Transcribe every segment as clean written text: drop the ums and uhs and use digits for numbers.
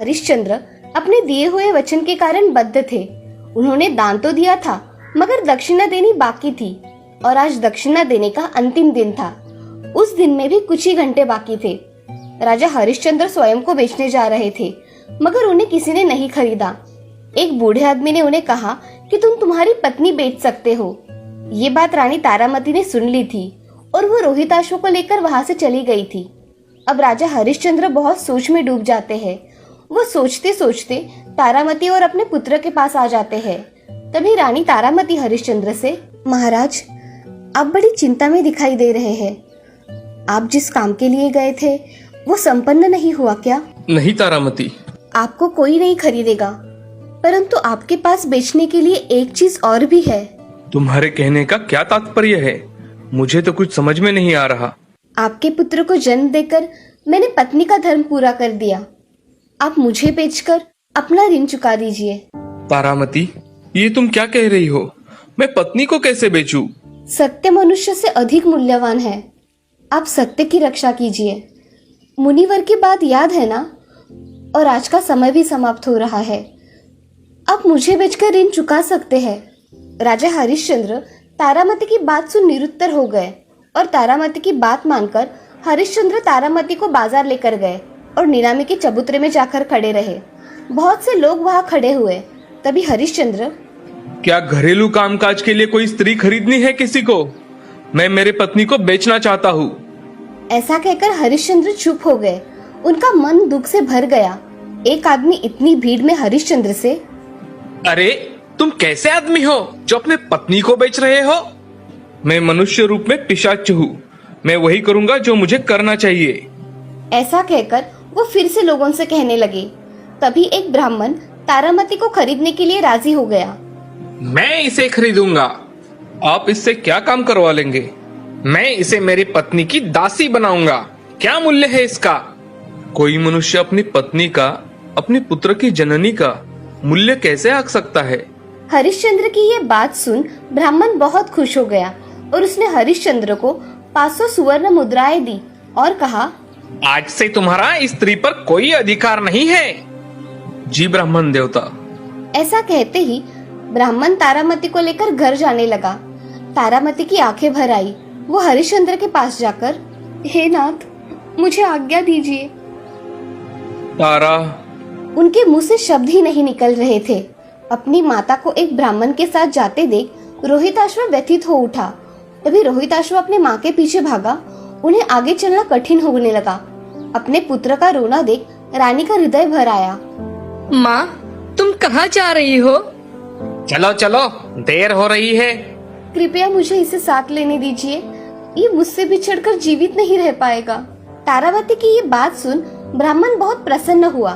हरिश्चंद्र अपने दिए हुए वचन के कारण बद्ध थे। उन्होंने दान तो दिया था, मगर दक्षिणा देनी बाकी थी और आज दक्षिणा देने का अंतिम दिन था। उस दिन में भी कुछ ही घंटे बाकी थे। राजा हरिश्चंद्र स्वयं को बेचने जा रहे थे, मगर उन्हें किसी ने नहीं खरीदा। एक बूढ़े आदमी ने उन्हें कहा कि तुम तुम्हारी पत्नी बेच सकते हो। ये बात रानी तारामती ने सुन ली थी और वो रोहिताश्व को लेकर वहां से चली गई थी। अब राजा हरिश्चंद्र बहुत सोच में डूब जाते हैं। वो सोचते सोचते तारामती और अपने पुत्र के पास आ जाते हैं। तभी रानी तारामती हरिश्चंद्र से, महाराज, आप बड़ी चिंता में दिखाई दे रहे हैं। आप जिस काम के लिए गए थे वो संपन्न नहीं हुआ क्या? नहीं तारामती, आपको कोई नहीं खरीदेगा, परंतु आपके पास बेचने के लिए एक चीज और भी है। तुम्हारे कहने का क्या तात्पर्य है? मुझे तो कुछ समझ में नहीं आ रहा। आपके पुत्र को जन्म देकर मैंने पत्नी का धर्म पूरा कर दिया। आप मुझे बेचकर अपना ऋण चुका दीजिए। तारामती, ये तुम क्या कह रही हो? मैं पत्नी को कैसे बेचूं? सत्य मनुष्य से अधिक मूल्यवान है। आप सत्य की रक्षा कीजिए। मुनिवर की बात याद है ना? और आज का समय भी समाप्त हो रहा है। आप मुझे बेचकर ऋण चुका सकते हैं। राजा हरिश्चंद्र तारामती की बात सुन निरुत्तर हो गए और तारामती की बात मानकर हरिश्चंद्र तारामती को बाजार लेकर गए और नीलामी के चबूतरे में जाकर खड़े रहे। बहुत से लोग वहां खड़े हुए। तभी हरिश्चंद्र, क्या घरेलू कामकाज के लिए कोई स्त्री खरीदनी है किसी को? मैं मेरी पत्नी को बेचना चाहता हूँ। ऐसा कहकर हरिश्चंद्र चुप हो गए। उनका मन दुख से भर गया। एक आदमी इतनी भीड़ में हरिश्चंद्र से, अरे तुम कैसे आदमी हो जो अपने पत्नी को बेच रहे हो? मैं मनुष्य रूप में पिशाच हूँ। मैं वही करूँगा जो मुझे करना चाहिए। ऐसा कहकर वो फिर से लोगों से कहने लगे। तभी एक ब्राह्मण तारामती को खरीदने के लिए राजी हो गया। मैं इसे खरीदूंगा। आप इससे क्या काम करवा लेंगे? मैं इसे मेरी पत्नी की दासी बनाऊंगा। क्या मूल्य है इसका? कोई मनुष्य अपनी पत्नी का, अपने पुत्र की जननी का मूल्य कैसे आंक सकता है? हरिश्चंद्र की ये बात सुन ब्राह्मण बहुत खुश हो गया और उसने हरिश्चंद्र को 500 सुवर्ण मुद्राएं दी और कहा, आज से तुम्हारा इस स्त्री पर कोई अधिकार नहीं है। जी ब्राह्मण देवता। ऐसा कहते ही ब्राह्मण तारामती को लेकर घर जाने लगा। तारामती की आंखें भर आई। वो हरिश्चंद्र के पास जाकर, हे नाथ, मुझे आज्ञा दीजिए। तारा। उनके मुंह से शब्द ही नहीं निकल रहे थे। अपनी माता को एक ब्राह्मण के साथ जाते देख रोहिताश्व व्यथित हो उठा। तभी रोहिताश्व अपने माँ के पीछे भागा। उन्हें आगे चलना कठिन होने लगा। अपने पुत्र का रोना देख रानी का हृदय भर आया। माँ, तुम कहाँ जा रही हो? चलो चलो, देर हो रही है। कृपया मुझे इसे साथ लेने दीजिए। ये मुझसे बिछड़कर जीवित नहीं रह पाएगा। तारावती की ये बात सुन ब्राह्मण बहुत प्रसन्न हुआ।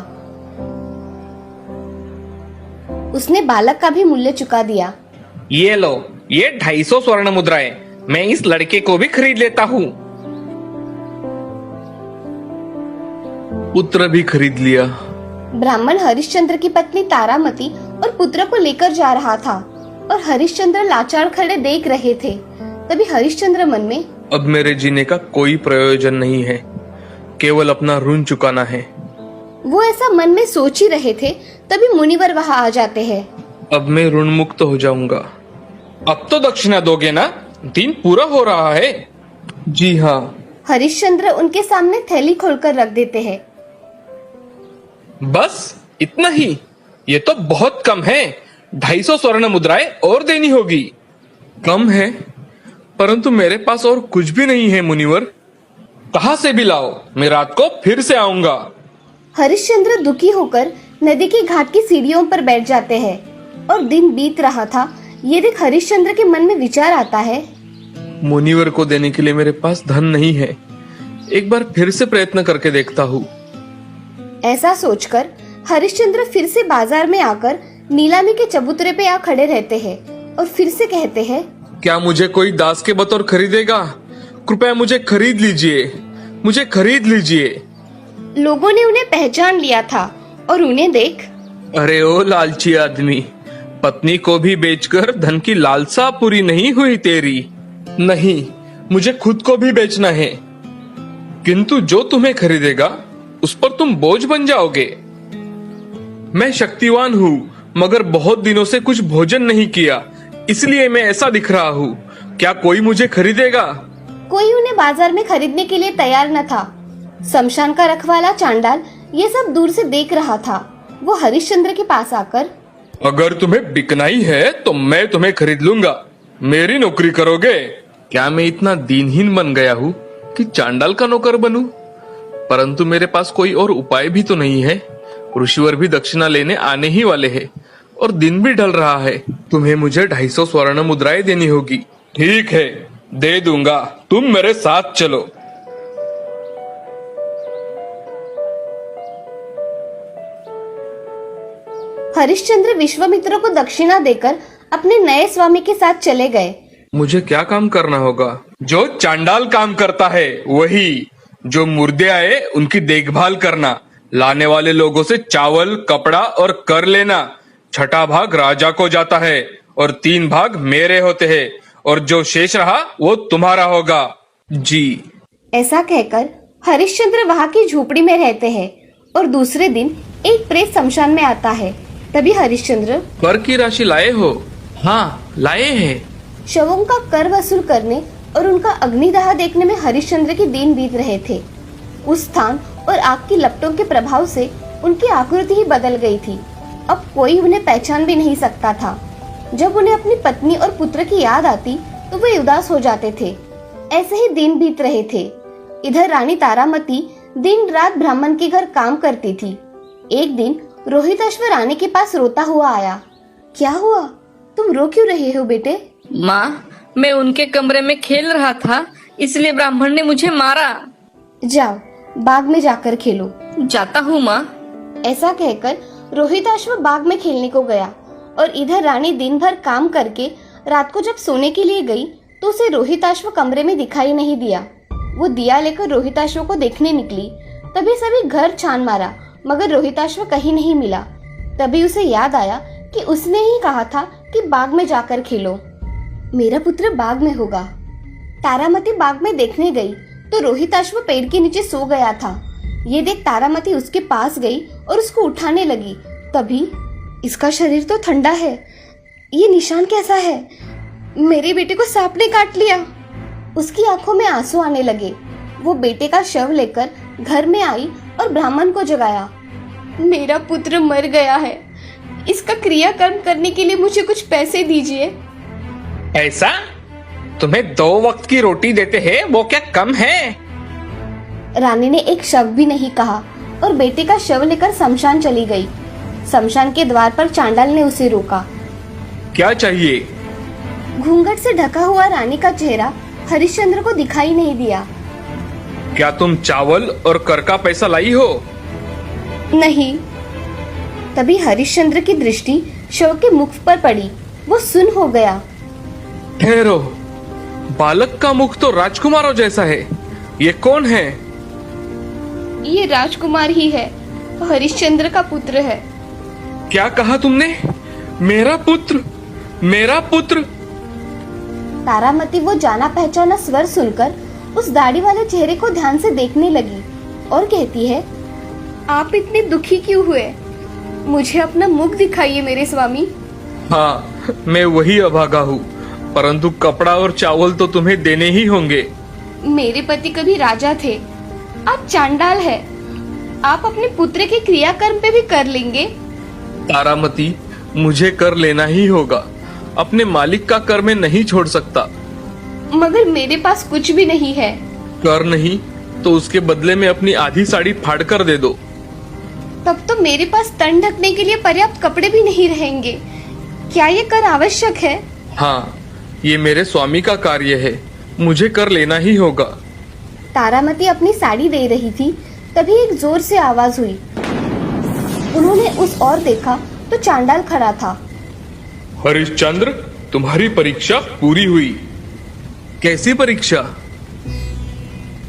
उसने बालक का भी मूल्य चुका दिया। ये लो, ये 250 स्वर्ण मुद्राएं। मैं इस लड़के को भी खरीद लेता हूँ। पुत्र भी खरीद लिया। ब्राह्मण हरिश्चंद्र की पत्नी तारामती और पुत्र को लेकर जा रहा था और हरिश्चंद्र लाचार खड़े देख रहे थे। तभी हरिश्चंद्र मन में, अब मेरे जीने का कोई प्रयोजन नहीं है, केवल अपना ऋण चुकाना है। वो ऐसा मन में सोच ही रहे थे। तभी मुनिवर वहां आ जाते हैं। अब मैं ऋण मुक्त हो जाऊंगा। अब तो दक्षिणा दोगे ना? दिन पूरा हो रहा है। जी हाँ। हरिश्चंद्र उनके सामने थैली खोलकर रख देते हैं। बस इतना ही? ये तो बहुत कम है। 250 स्वर्ण मुद्राएं और देनी होगी। कम है, परंतु मेरे पास और कुछ भी नहीं है मुनिवर। कहाँ से भी लाओ, मैं रात को फिर से आऊंगा। हरिश्चंद्र दुखी होकर नदी के घाट की सीढ़ियों पर बैठ जाते हैं और दिन बीत रहा था। ये देख हरिश्चंद्र के मन में विचार आता है, मुनिवर को देने के लिए मेरे पास धन नहीं है। एक बार फिर से प्रयत्न करके देखता हूँ। ऐसा सोचकर हरिश्चंद्र फिर से बाजार में आकर नीलामी के चबूतरे पे आ खड़े रहते हैं और फिर से कहते हैं, क्या मुझे कोई दास के बतौर खरीदेगा? कृपया मुझे खरीद लीजिए, मुझे खरीद लीजिए। लोगों ने उन्हें पहचान लिया था और उन्हें देख, अरे ओ लालची आदमी, पत्नी को भी बेचकर धन की लालसा पूरी नहीं हुई तेरी। नहीं, मुझे खुद को भी बेचना है, किंतु जो तुम्हें खरीदेगा उस पर तुम बोझ बन जाओगे। मैं शक्तिवान हूँ, मगर बहुत दिनों से कुछ भोजन नहीं किया, इसलिए मैं ऐसा दिख रहा हूँ। क्या कोई मुझे खरीदेगा? कोई उन्हें बाजार में खरीदने के लिए तैयार न था। शमशान का रखवाला चांडाल ये सब दूर से देख रहा था। वो हरिश्चंद्र के पास आकर, अगर तुम्हें बिकना ही है तो मैं तुम्हें खरीद लूंगा। मेरी नौकरी करोगे? क्या मैं इतना दीनहीन बन गया हूँ कि चांडाल का नौकर बनूं? परंतु मेरे पास कोई और उपाय भी तो नहीं है। ऋषिवर भी दक्षिणा लेने आने ही वाले हैं और दिन भी ढल रहा है। तुम्हें मुझे 250 स्वर्ण मुद्राएं देनी होगी। ठीक है, दे दूंगा, तुम मेरे साथ चलो। हरिश्चंद्र विश्वामित्र को दक्षिणा देकर अपने नए स्वामी के साथ चले गए। मुझे क्या काम करना होगा? जो चांडाल काम करता है वही। जो मुर्दे आए उनकी देखभाल करना, लाने वाले लोगों से चावल, कपड़ा और कर लेना। 6ठा भाग राजा को जाता है और 3 भाग मेरे होते हैं, और जो शेष रहा वो तुम्हारा होगा। जी। ऐसा कहकर हरिश्चंद्र वहाँ की झोपड़ी में रहते हैं और दूसरे दिन एक प्रेत शमशान में आता है। तभी हरिश्चंद्र, कर की राशि लाए हो? हाँ, लाए हैं। शवों का कर वसूल करने और उनका अग्निदाह देखने में हरिश्चंद्र के दिन बीत रहे थे। उस स्थान और आग की लपटों के प्रभाव से उनकी आकृति ही बदल गई थी। अब कोई उन्हें पहचान भी नहीं सकता था। जब उन्हें अपनी पत्नी और पुत्र की याद आती तो वे उदास हो जाते थे। ऐसे ही दिन बीत रहे थे। इधर रानी तारामती दिन रात ब्राह्मण के घर काम करती थी। एक दिन रोहिताश्व रानी के पास रोता हुआ आया। क्या हुआ? तुम रो क्यों रहे हो बेटे? माँ, मैं उनके कमरे में खेल रहा था, इसलिए ब्राह्मण ने मुझे मारा। जाओ, बाग में जाकर खेलो। जाता हूँ माँ। ऐसा कहकर रोहिताश्व बाग में खेलने को गया और इधर रानी दिन भर काम करके रात को जब सोने के लिए गई तो उसे रोहिताश्व कमरे में दिखाई नहीं दिया। वो दिया लेकर रोहिताश्व को देखने निकली। तभी सभी घर छान मारा, मगर रोहिताश्व कहीं नहीं मिला। तभी उसे याद आया कि उसने ही कहा था कि बाग में जाकर खेलो। मेरा पुत्र बाग में होगा। तारामती बाग में देखने गई तो रोहिताश्व पेड़ के नीचे सो गया था। ये देख तारामती उसके पास गई और उसको उठाने लगी। तभी, इसका शरीर तो ठंडा है, ये निशान कैसा है? मेरे बेटे को सांप ने काट लिया। उसकी आंखों में आंसू आने लगे। वो बेटे का शव लेकर घर में आई और ब्राह्मण को जगाया। मेरा पुत्र मर गया है, इसका क्रियाकर्म करने के लिए मुझे कुछ पैसे दीजिए। ऐसा? तुम्हें 2 वक्त की रोटी देते हैं, वो क्या कम है? रानी ने एक शब्द भी नहीं कहा और बेटे का शव लेकर शमशान चली गई। शमशान के द्वार पर चांडाल ने उसे रोका। क्या चाहिए? घूंघट से ढका हुआ रानी का चेहरा हरिश्चंद्र को दिखाई नहीं दिया। क्या तुम चावल और कर का पैसा लाई हो? नहीं। तभी हरिश्चंद्र की दृष्टि शव के मुख पर पड़ी। वो सुन्न हो गया। ठहरो, बालक का मुख तो राजकुमारों जैसा है। ये कौन है? ये राजकुमार ही है, हरिश्चंद्र का पुत्र है। क्या कहा तुमने? मेरा पुत्र? मेरा पुत्र? तारामती वो जाना पहचाना स्वर सुनकर उस दाढ़ी वाले चेहरे को ध्यान से देखने लगी और कहती है, आप इतने दुखी क्यों हुए? मुझे अपना मुख दिखाइए मेरे स्वामी। हाँ, मैं वही अभागा हूँ, परंतु कपड़ा और चावल तो तुम्हें देने ही होंगे। मेरे पति कभी राजा थे, आप चांडाल है। आप अपने पुत्र के क्रियाकर्म पे भी कर लेंगे। तारामती, मुझे कर लेना ही होगा। अपने मालिक का कर मैं नहीं छोड़ सकता। मगर मेरे पास कुछ भी नहीं है। कर नहीं तो उसके बदले में अपनी आधी साड़ी फाड़ कर दे दो। तब तो मेरे पास तन ढकने के लिए पर्याप्त कपड़े भी नहीं रहेंगे। क्या ये कर आवश्यक है? हाँ, ये मेरे स्वामी का कार्य है, मुझे कर लेना ही होगा। तारामती अपनी साड़ी दे रही थी, तभी एक जोर से आवाज हुई। उन्होंने उस ओर देखा तो चांडाल खड़ा था। हरिश्चंद्र, तुम्हारी परीक्षा पूरी हुई। कैसी परीक्षा?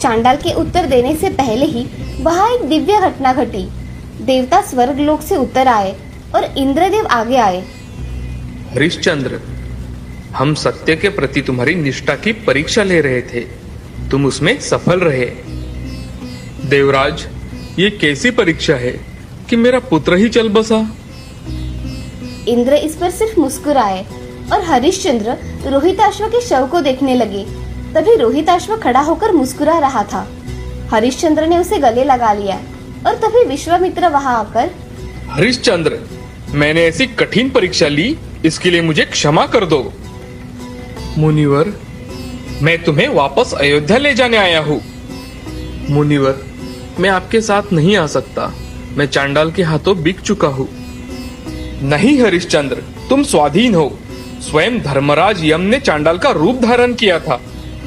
चांडाल के उत्तर देने से पहले ही वहाँ एक दिव्य घटना घटी। देवता स्वर्गलोक से उतर आए और इंद्रदेव आगे आए। हरिश्चंद्र, हम सत्य के प्रति तुम्हारी निष्ठा की परीक्षा ले रहे थे, तुम उसमें सफल रहे। देवराज, ये कैसी परीक्षा है? कि मेरा पुत्र ही चल बसा। इंद्र इस पर सिर्फ मुस्कुराए और हरिश्चंद्र रोहिताश्व के शव को देखने लगे। तभी रोहिताश्व खड़ा होकर मुस्कुरा रहा था। हरिश्चंद्र ने उसे गले लगा लिया और तभी विश्वामित्र वहां आकर, हरिश्चंद्र, मैंने ऐसी कठिन परीक्षा ली, इसके लिए मुझे क्षमा कर दो। मुनिवर, मैं तुम्हें वापस अयोध्या ले जाने आया हूँ। मुनिवर, मैं आपके साथ नहीं आ सकता, मैं चांडाल के हाथों बिक चुका हूँ। नहीं हरिश्चंद्र, तुम स्वाधीन हो। स्वयं धर्मराज यम ने चांडाल का रूप धारण किया था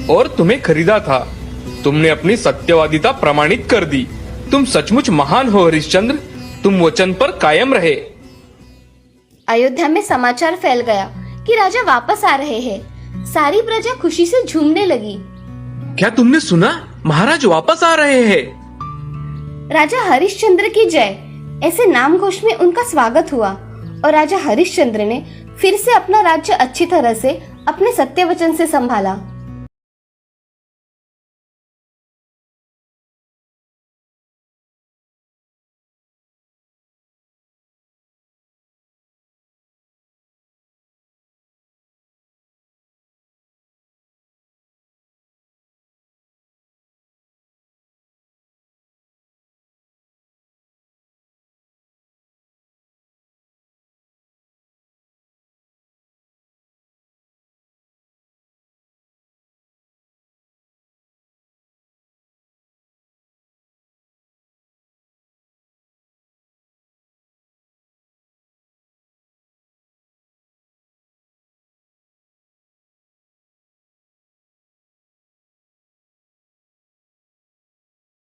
और तुम्हें खरीदा था। तुमने अपनी सत्यवादिता प्रमाणित कर दी। तुम सचमुच महान हो हरिश्चंद्र, तुम वचन पर कायम रहे। अयोध्या में समाचार फैल गया कि राजा वापस आ रहे हैं। सारी प्रजा खुशी से झूमने लगी। क्या तुमने सुना? महाराज वापस आ रहे हैं। राजा हरिश्चंद्र की जय, ऐसे नाम घोष में उनका स्वागत हुआ और राजा हरिश्चंद्र ने फिर से अपना राज्य अच्छी तरह से अपने सत्य वचन से संभाला।